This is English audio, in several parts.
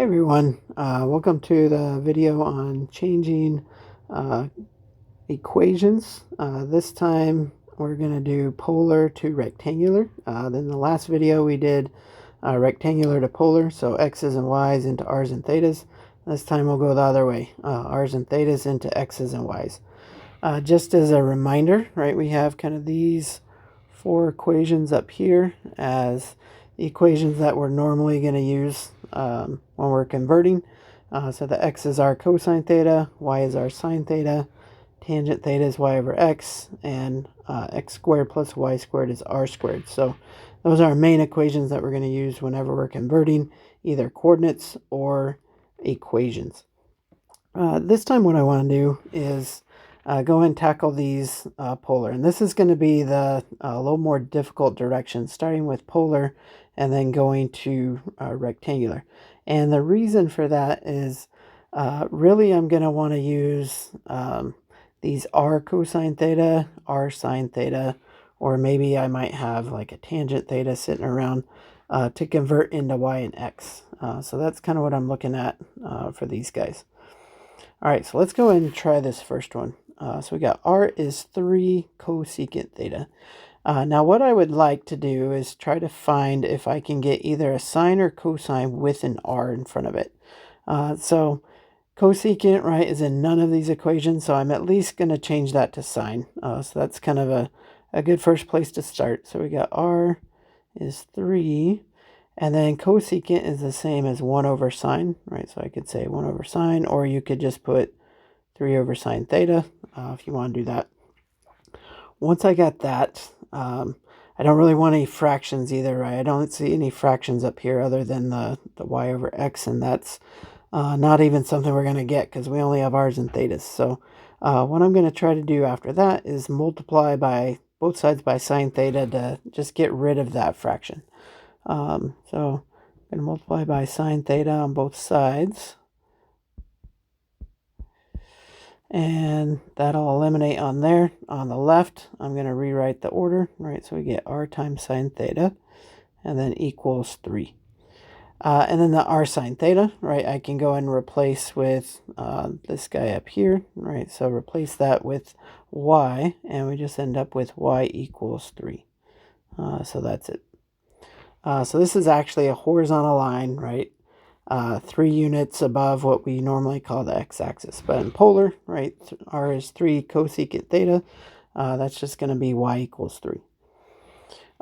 Hey everyone, welcome to the video on changing uh, equations. This time we're going to do polar to rectangular. Then the last video we did rectangular to polar, so x's and y's into r's and thetas. This time we'll go the other way, r's and thetas into x's and y's. Just as a reminder, right, we have kind of these four equations up here as the equations that we're normally going to use when we're converting. So the x is our cosine theta, y is our sine theta, tangent theta is y over x, and x squared plus y squared is r squared. So those are our main equations that we're going to use whenever we're converting either coordinates or equations. This time what I want to do is go ahead and tackle these polar. And this is going to be the little more difficult direction, starting with polar and then going to rectangular. And the reason for that is really I'm going to want to use these r cosine theta, r sine theta, or maybe I might have like a tangent theta sitting around to convert into y and x. So that's kind of what I'm looking at for these guys. All right, so let's go ahead and try this first one. So we got r is 3 cosecant theta. Now what I would like to do is try to find if I can get either a sine or cosine with an r in front of it. So cosecant, right, is in none of these equations, so I'm at least going to change that to sine. So that's kind of a good first place to start. So we got r is 3. And then cosecant is the same as 1 over sine, right? So I could say 1 over sine, or you could just put 3 over sine theta if you want to do that. Once I got that, I don't really want any fractions either, right? I don't see any fractions up here other than the y over x, and that's not even something we're going to get because we only have r's and thetas. So what I'm going to try to do after that is multiply by both sides by sine theta to just get rid of that fraction. So I'm going to multiply by sine theta on both sides. And that'll eliminate on there. On the left, I'm going to rewrite the order, right? So we get r times sine theta, and then equals 3. And then the r sine theta, right, I can go and replace with this guy up here, right? So replace that with y, and we just end up with y equals 3. So that's it. So this is actually a horizontal line, right? 3 units above what we normally call the x-axis. But in polar, right, r is 3 cosecant theta. That's just going to be y equals 3.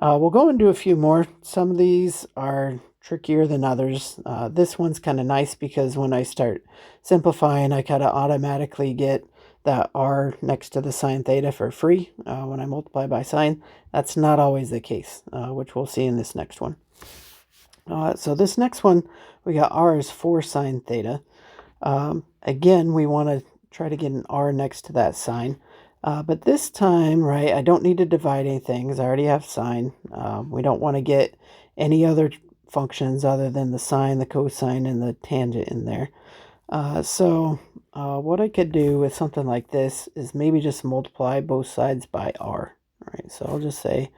We'll go and do a few more. Some of these are trickier than others. This one's kind of nice because when I start simplifying, I kind of automatically get that r next to the sine theta for free when I multiply by sine. That's not always the case, which we'll see in this next one. So this next one, we got r is 4 sine theta. Again, we want to try to get an r next to that sine. But this time, right, I don't need to divide anything because I already have sine. We don't want to get any other functions other than the sine, the cosine, and the tangent in there. So what I could do with something like this is maybe just multiply both sides by r. Right, so I'll just say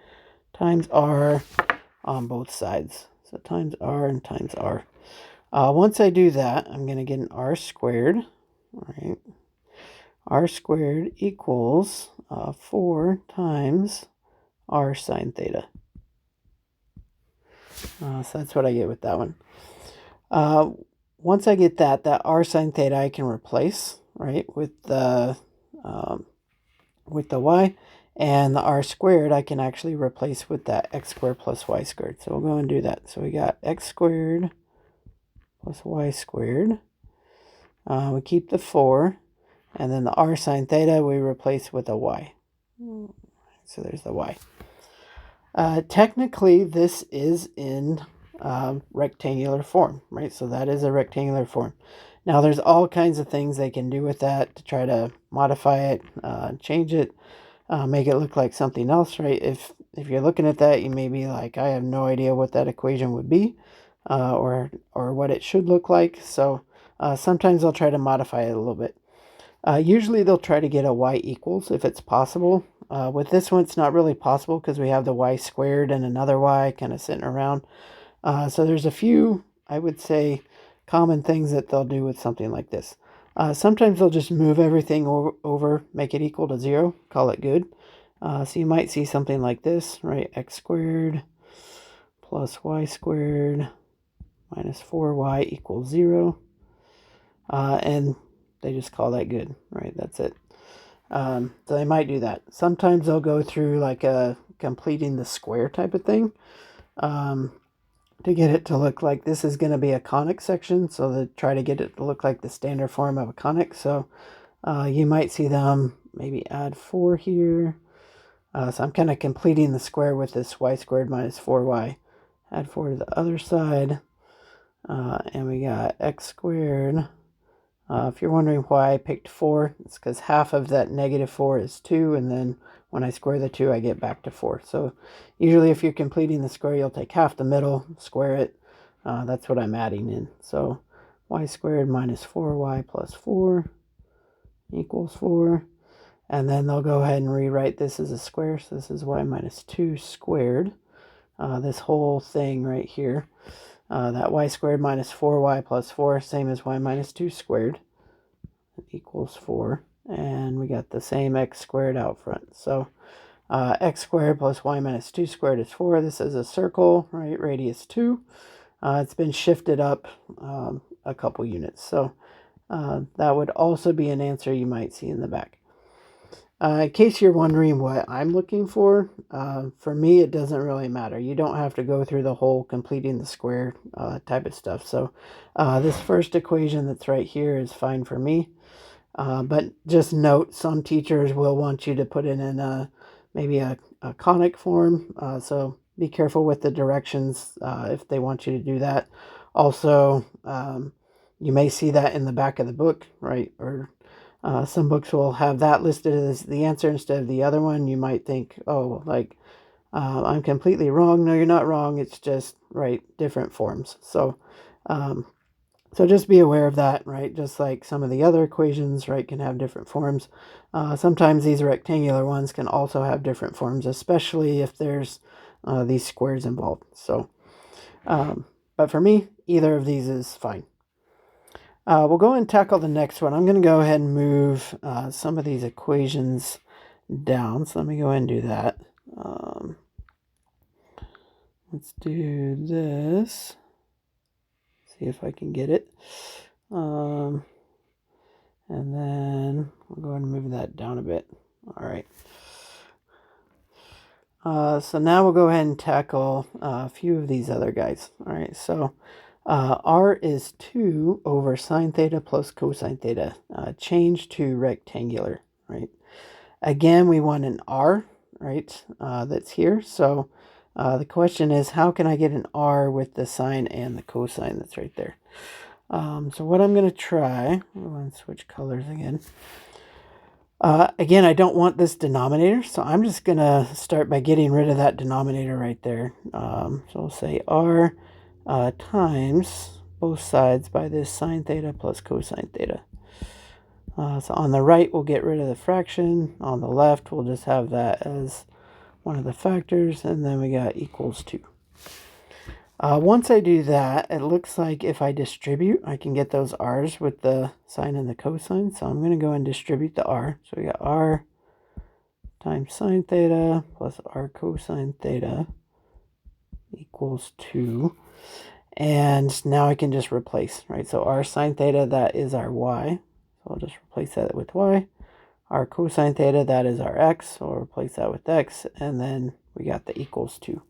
times r on both sides. So times r and times r. Once I do that, I'm going to get an r squared. Right, r squared equals 4 times r sine theta. So that's what I get with that one. Once I get that r sine theta I can replace, right, with the y, and the r squared I can actually replace with that x squared plus y squared. So we'll go and do that. So we got x squared plus y squared. We keep the 4, and then the r sine theta we replace with a y. So there's the y. Technically, this is in rectangular form, right? So that is a rectangular form. Now, there's all kinds of things they can do with that to try to modify it, change it, make it look like something else, right? If you're looking at that, you may be like, I have no idea what that equation would be, or what it should look like. So sometimes they'll try to modify it a little bit. Usually they'll try to get a y equals if it's possible. With this one, it's not really possible because we have the y squared and another y kind of sitting around. So there's a few, I would say, common things that they'll do with something like this. Sometimes they'll just move everything over, make it equal to 0, call it good. So you might see something like this, right? X squared plus y squared minus 4y equals 0. And they just call that good, right? That's it. So they might do that. Sometimes they'll go through like a completing the square type of thing to get it to look like this is going to be a conic section. So they try to get it to look like the standard form of a conic. So you might see them maybe add 4 here. So I'm kind of completing the square with this y squared minus 4y. Add 4 to the other side. And we got x squared. If you're wondering why I picked 4, it's because half of that negative 4 is 2, and then when I square the 2, I get back to 4. So usually if you're completing the square, you'll take half the middle, square it. That's what I'm adding in. So y squared minus 4y plus 4 equals 4. And then they'll go ahead and rewrite this as a square. So this is y minus 2 squared. This whole thing right here. That y squared minus 4y plus 4, same as y minus 2 squared, equals 4. And we got the same x squared out front. So x squared plus y minus 2 squared is 4. This is a circle, right? Radius 2. It's been shifted up a couple units. So that would also be an answer you might see in the back. In case you're wondering what I'm looking for me, it doesn't really matter. You don't have to go through the whole completing the square type of stuff. So this first equation that's right here is fine for me. But just note, some teachers will want you to put it in maybe a conic form. So be careful with the directions if they want you to do that. Also, you may see that in the back of the book, right? Or some books will have that listed as the answer instead of the other one. You might think, oh, like, I'm completely wrong. No, you're not wrong. It's just, right, different forms. So just be aware of that, right? Just like some of the other equations, right, can have different forms. Sometimes these rectangular ones can also have different forms, especially if there's these squares involved. So, but for me, either of these is fine. We'll go and tackle the next one. I'm going to go ahead and move some of these equations down. So let me go ahead and do that. Let's do this. See if I can get it. And then we'll go ahead and move that down a bit. All right. So now we'll go ahead and tackle a few of these other guys. All right. So r is 2 over sine theta plus cosine theta. Change to rectangular, right? Again, we want an r, right? That's here. So the question is, how can I get an r with the sine and the cosine that's right there? So what I'm going to try, I'm going to switch colors again. Again, I don't want this denominator, so I'm just going to start by getting rid of that denominator right there. So we'll say r times both sides by this sine theta plus cosine theta. So on the right, we'll get rid of the fraction. On the left, we'll just have that as one of the factors, and then we got equals 2. Once I do that, it looks like if I distribute, I can get those r's with the sine and the cosine. So I'm going to go and distribute the r. So we got r times sine theta plus r cosine theta equals 2. And now I can just replace, right? So r sine theta, that is our y. So I'll just replace that with y. R cosine theta, that is our x. So I'll replace that with x. And then we got the equals 2.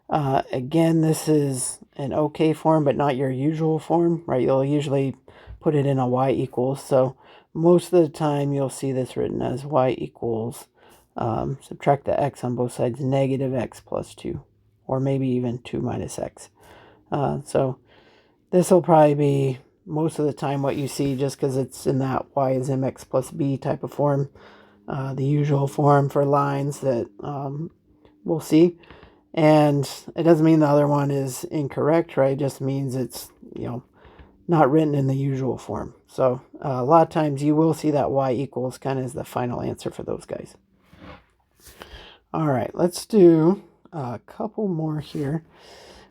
Again, this is an okay form, but not your usual form, right? You'll usually put it in a y equals. So most of the time you'll see this written as y equals, subtract the x on both sides, negative x plus 2, or maybe even 2 minus x. So this will probably be most of the time what you see, just because it's in that y is mx plus b type of form, the usual form for lines that we'll see. And it doesn't mean the other one is incorrect, right? It just means it's, not written in the usual form. So a lot of times you will see that y equals kind of as the final answer for those guys. All right, let's do a couple more here.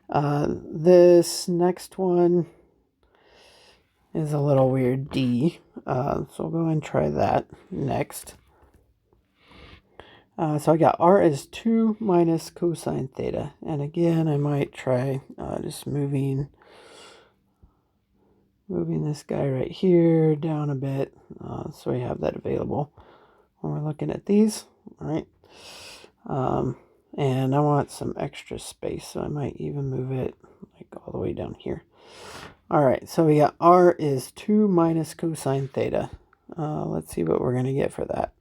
This next one, is a little weird, D. So we'll go and try that next. So I got r is 2 minus cosine theta. And again, I might try just moving this guy right here down a bit so we have that available when we're looking at these. All right. And I want some extra space, so I might even move it like all the way down here. All right, so we got r is 2 minus cosine theta. Let's see what we're going to get for that.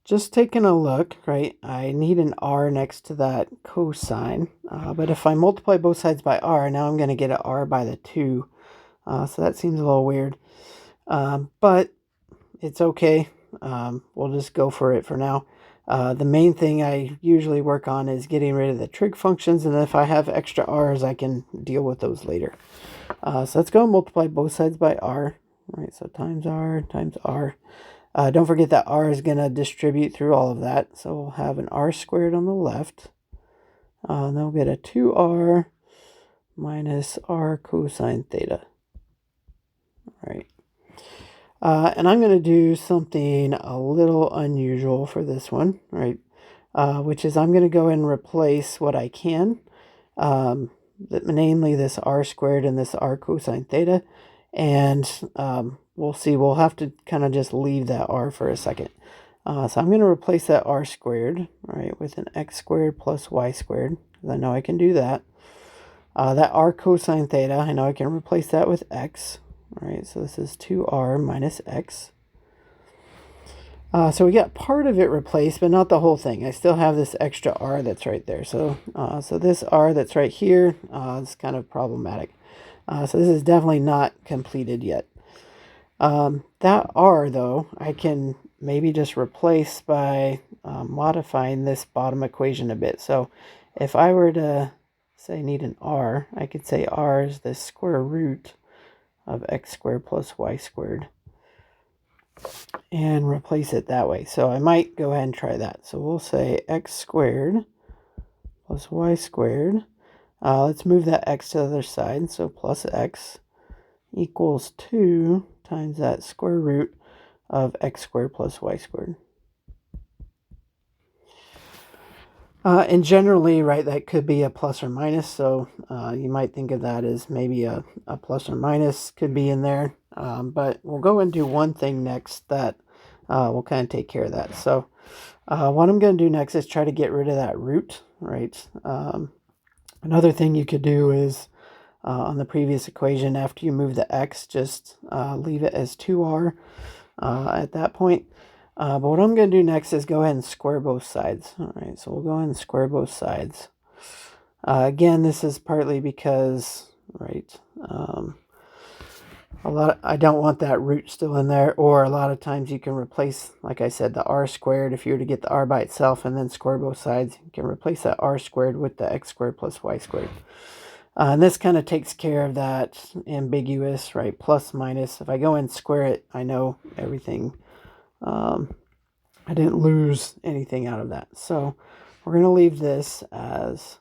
Just taking a look, right, I need an r next to that cosine. But if I multiply both sides by r, now I'm going to get an r by the 2. So that seems a little weird. But it's okay. We'll just go for it for now. The main thing I usually work on is getting rid of the trig functions, and if I have extra r's, I can deal with those later. So let's go and multiply both sides by r. All right, so times r times r. Don't forget that r is going to distribute through all of that, so we'll have an r squared on the left. And then we'll get a 2r minus r cosine theta. All right. And I'm going to do something a little unusual for this one, right? Which is I'm going to go and replace what I can, namely this r squared and this r cosine theta. And we'll see, we'll have to kind of just leave that r for a second. So I'm going to replace that r squared, right, with an x squared plus y squared, because I know I can do that. That r cosine theta, I know I can replace that with x. All right, so this is 2r minus x. So we got part of it replaced, but not the whole thing. I still have this extra r that's right there. So this r that's right here is kind of problematic. So this is definitely not completed yet. That r, though, I can maybe just replace by modifying this bottom equation a bit. So if I were to say need an r, I could say r is the square root of x squared plus y squared and replace it that way. So I might go ahead and try that. So we'll say x squared plus y squared. Let's move that x to the other side. So plus x equals 2 times that square root of x squared plus y squared. And generally, right, that could be a plus or minus, so you might think of that as maybe a plus or minus could be in there. But we'll go and do one thing next that will kind of take care of that. So what I'm going to do next is try to get rid of that root, right? Another thing you could do is on the previous equation, after you move the x, just leave it as 2r at that point. But what I'm going to do next is go ahead and square both sides. All right, so we'll go ahead and square both sides. Again, this is partly because, right, I don't want that root still in there, or a lot of times you can replace, like I said, the r squared. If you were to get the r by itself and then square both sides, you can replace that r squared with the x squared plus y squared. And this kind of takes care of that ambiguous, right, plus minus. If I go and square it, I know everything. I didn't lose anything out of that. So we're going to leave this as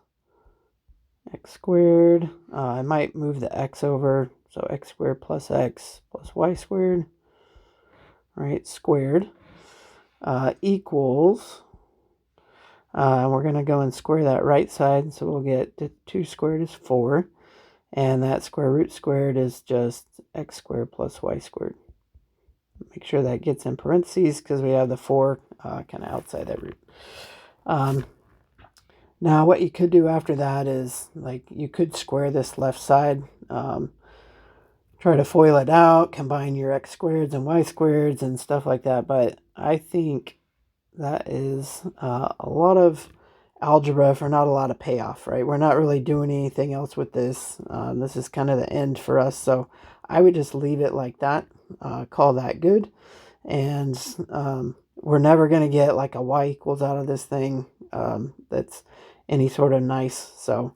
x squared. I might move the x over. So x squared plus x plus y squared, right, squared, equals, we're going to go and square that right side. So we'll get 2 squared is 4. And that square root squared is just x squared plus y squared. Make sure that gets in parentheses because we have the 4 kind of outside that root. Now what you could do after that is, like, you could square this left side, try to FOIL it out, combine your x squareds and y squareds and stuff like that. But I think that is a lot of algebra for not a lot of payoff, right? We're not really doing anything else with this. This is kind of the end for us. So I would just leave it like that, call that good. And we're never going to get like a y equals out of this thing that's any sort of nice. So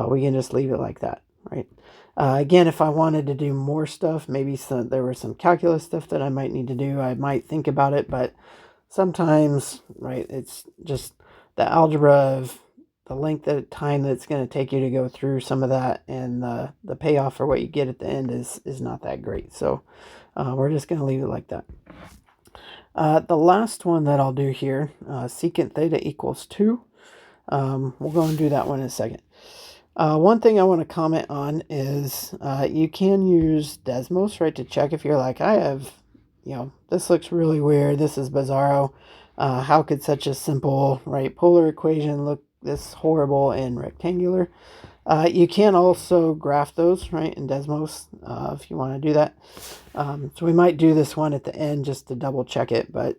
we can just leave it like that, right? Again, if I wanted to do more stuff, maybe there was some calculus stuff that I might need to do, I might think about it. But sometimes, right, it's just the algebra of length of time that it's going to take you to go through some of that, and the payoff for what you get at the end is not that great. So we're just going to leave it like that. The last one that I'll do here, secant theta equals 2. We'll go and do that one in a second. One thing I want to comment on is you can use Desmos, right, to check if you're like, I have, this looks really weird, this is bizarro. How could such a simple, right, polar equation look this horrible and rectangular? You can also graph those, right, in Desmos if you want to do that. So we might do this one at the end just to double check it, but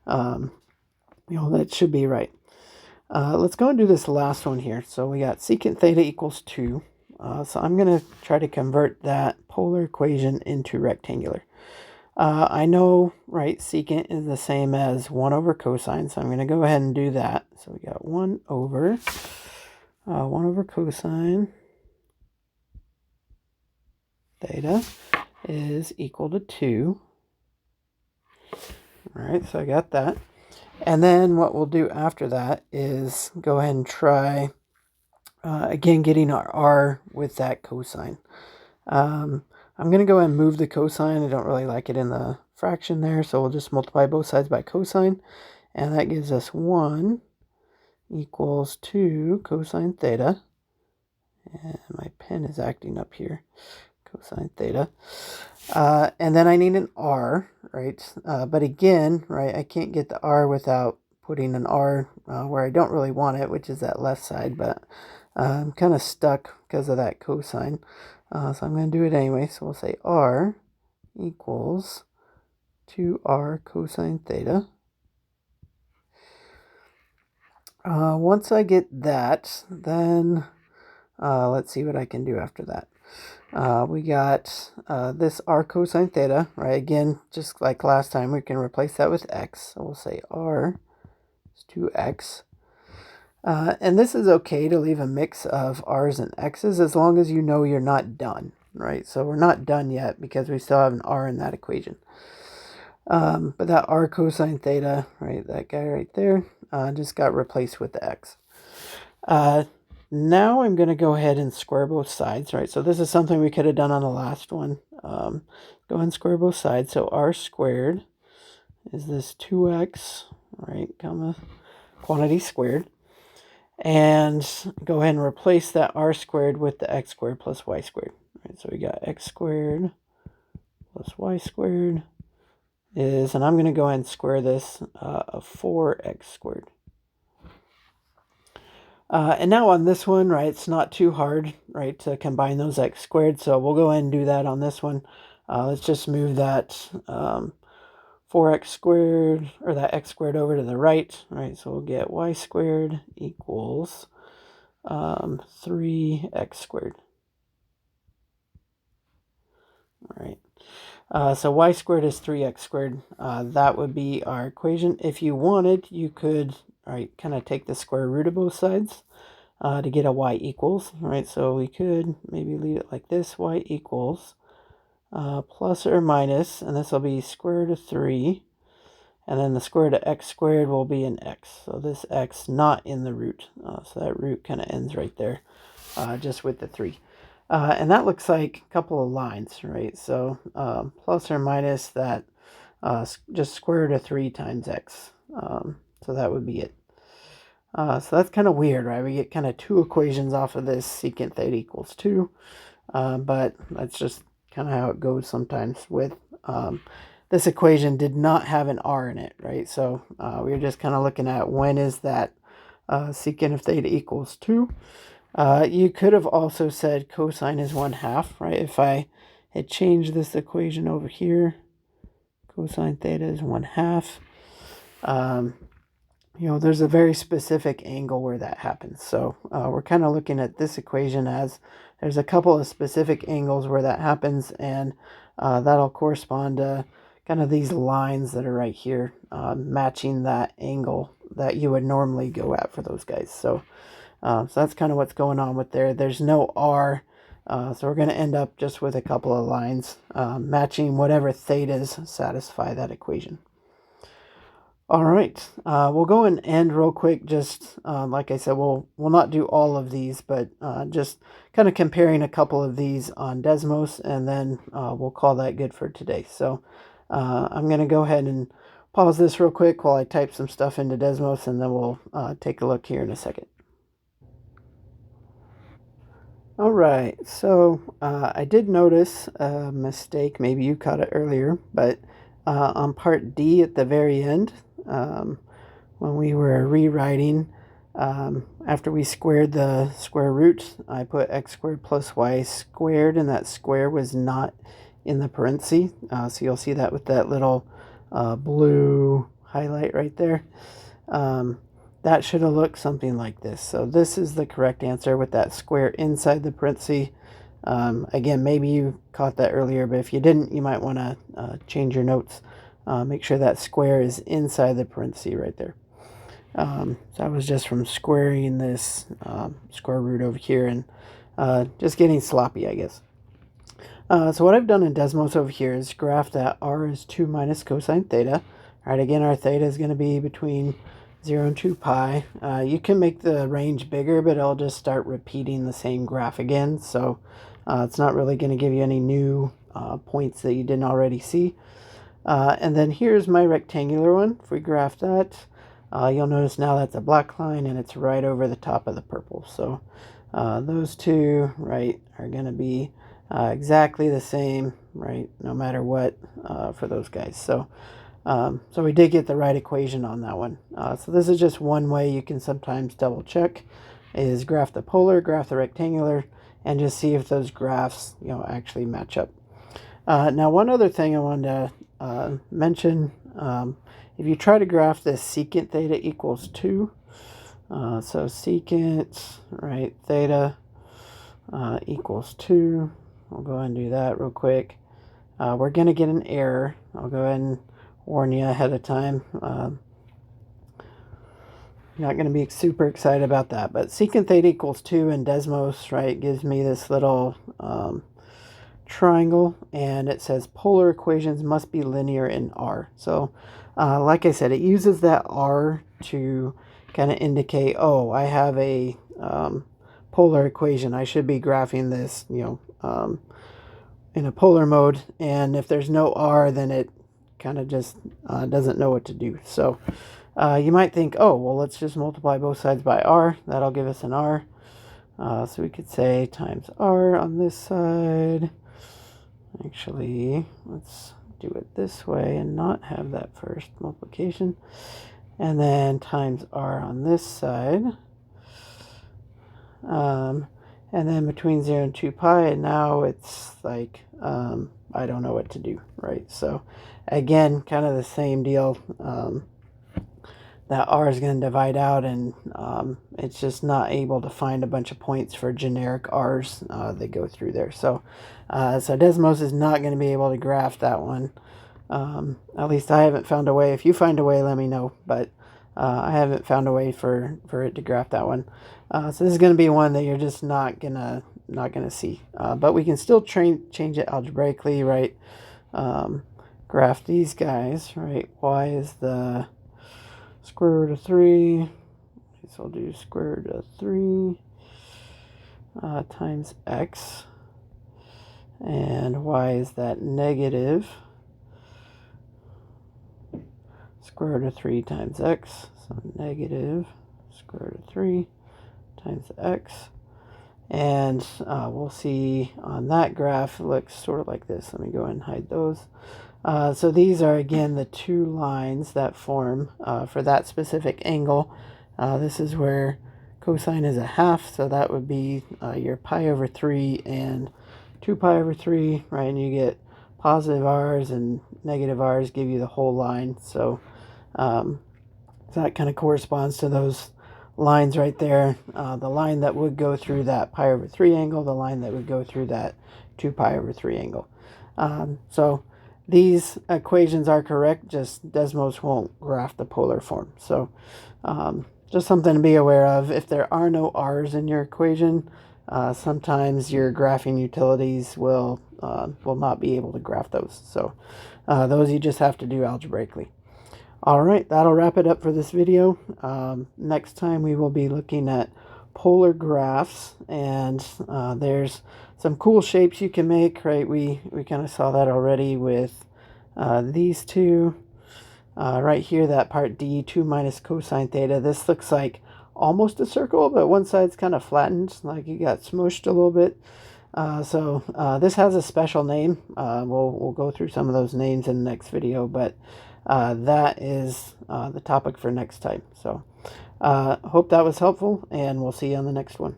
that should be right. Let's go and do this last one here. So we got secant theta equals 2. So I'm going to try to convert that polar equation into rectangular. I know, right, secant is the same as 1 over cosine, so I'm going to go ahead and do that. So we got 1 over cosine theta is equal to 2. All right, so I got that. And then what we'll do after that is go ahead and try, again, getting our r with that cosine. I'm going to go ahead and move the cosine. I don't really like it in the fraction there, so we'll just multiply both sides by cosine. And that gives us 1 equals 2 cosine theta. And my pen is acting up here. Cosine theta. And then I need an r, right? But again, right, I can't get the r without putting an r where I don't really want it, which is that left side, but I'm kind of stuck because of that cosine. So I'm going to do it anyway. So we'll say r equals 2r cosine theta. Once I get that, then let's see what I can do after that. We got this r cosine theta, right? Again, just like last time, we can replace that with x. So we'll say r is 2x. And this is okay to leave a mix of r's and x's as long as you know you're not done, right? So we're not done yet because we still have an r in that equation. But that r cosine theta, right, that guy right there, just got replaced with the x. Now I'm going to go ahead and square both sides, right? So this is something we could have done on the last one. Go ahead and square both sides. So r squared is this 2x, right, comma, quantity squared. And go ahead and replace that r squared with the x squared plus y squared. Right, so we got x squared plus y squared is, and I'm going to go ahead and square this, of 4x squared. And now on this one, right, it's not too hard, right, to combine those x squared. So we'll go ahead and do that on this one. Let's just move that 4x squared, or that x squared over to the right, right? So we'll get y squared equals 3x squared. All right. So y squared is 3x squared. That would be our equation. If you wanted, you could, right, kind of take the square root of both sides to get a y equals, right? So we could maybe leave it like this, y equals plus or minus, and this will be square root of 3, and then the square root of x squared will be an x. So this x not in the root, so that root kind of ends right there, just with the 3. And that looks like a couple of lines, right? So plus or minus that, just square root of 3 times x. So that would be it. So that's kind of weird, right? We get kind of 2 equations off of this secant theta equals 2. But that's just kind of how it goes sometimes with this equation did not have an r in it, right? So we were just kind of looking at when is that secant of theta equals 2. You could have also said cosine is 1/2, right? If I had changed this equation over here, cosine theta is 1/2. There's a very specific angle where that happens. So we're kind of looking at this equation as there's a couple of specific angles where that happens, and that'll correspond to kind of these lines that are right here, matching that angle that you would normally go at for those guys. So that's kind of what's going on with there. There's no r, so we're going to end up just with a couple of lines matching whatever thetas satisfy that equation. All right, we'll go and end real quick. Just like I said, we'll not do all of these, but just kind of comparing a couple of these on Desmos, and then we'll call that good for today. So I'm going to go ahead and pause this real quick while I type some stuff into Desmos, and then we'll take a look here in a second. All right, so I did notice a mistake. Maybe you caught it earlier, but on part D at the very end, when we were rewriting, after we squared the square root, I put x squared plus y squared, and that square was not in the parentheses. So you'll see that with that little blue highlight right there. That should have looked something like this. So this is the correct answer with that square inside the parenthesis. Again, maybe you caught that earlier, but if you didn't, you might want to change your notes. Make sure that square is inside the parenthesis right there. So I was just from squaring this square root over here and just getting sloppy, I guess. So what I've done in Desmos over here is graph that r is 2 minus cosine theta. All right, again, our theta is going to be between 0 and 2 pi. You can make the range bigger, but it'll just start repeating the same graph again. So it's not really going to give you any new points that you didn't already see. And then here's my rectangular one. If we graph that, you'll notice now that's a black line and it's right over the top of the purple. So those two, right, are going to be exactly the same, right, no matter what for those guys. So so we did get the right equation on that one. So this is just one way you can sometimes double check, is graph the polar, graph the rectangular, and just see if those graphs, actually match up. Now, one other thing I wanted to mention, if you try to graph this secant theta equals 2, so secant, right, theta equals 2. I'll go ahead and do that real quick. We're going to get an error. I'll go ahead and warn you ahead of time. Not going to be super excited about that, but secant theta equals 2 in Desmos, right, gives me this little triangle, and it says polar equations must be linear in R. So like I said, it uses that R to kind of indicate, oh, I have a polar equation. I should be graphing this, in a polar mode, and if there's no R, then it kind of just doesn't know what to do. So you might think, oh, well, let's just multiply both sides by R. That'll give us an R. So we could say times R on this side. Actually, let's do it this way and not have that first multiplication. And then times R on this side. And then between 0 and 2 pi, and now it's like, I don't know what to do, right? So again, kind of the same deal. That R is going to divide out, and it's just not able to find a bunch of points for generic R's that go through there. So Desmos is not going to be able to graph that one. At least I haven't found a way. If you find a way, let me know. But I haven't found a way for it to graph that one. So this is going to be one that you're just not gonna see. But we can still change it algebraically, right? Graph these guys, right? Y is the square root of 3. So I'll do square root of 3 times x. And y is that negative square root of 3 times x. So negative square root of 3 times x. And we'll see on that graph, it looks sort of like this. Let me go ahead and hide those. So these are, again, the two lines that form for that specific angle. This is where cosine is a half, so that would be your pi over 3 and 2 pi over 3, right? And you get positive r's and negative r's give you the whole line. So that kind of corresponds to those lines right there. The line that would go through that pi over 3 angle, the line that would go through that 2 pi over 3 angle. So these equations are correct, just Desmos won't graph the polar form. So just something to be aware of. If there are no r's in your equation, sometimes your graphing utilities will not be able to graph those. So those you just have to do algebraically. All right, that'll wrap it up for this video. Next time we will be looking at polar graphs, and there's some cool shapes you can make, right? We kind of saw that already with these two. Right here, that part D, 2 minus cosine theta. This looks like almost a circle, but one side's kind of flattened, like you got smushed a little bit. So this has a special name. We'll go through some of those names in the next video, but that is the topic for next time. So hope that was helpful, and we'll see you on the next one.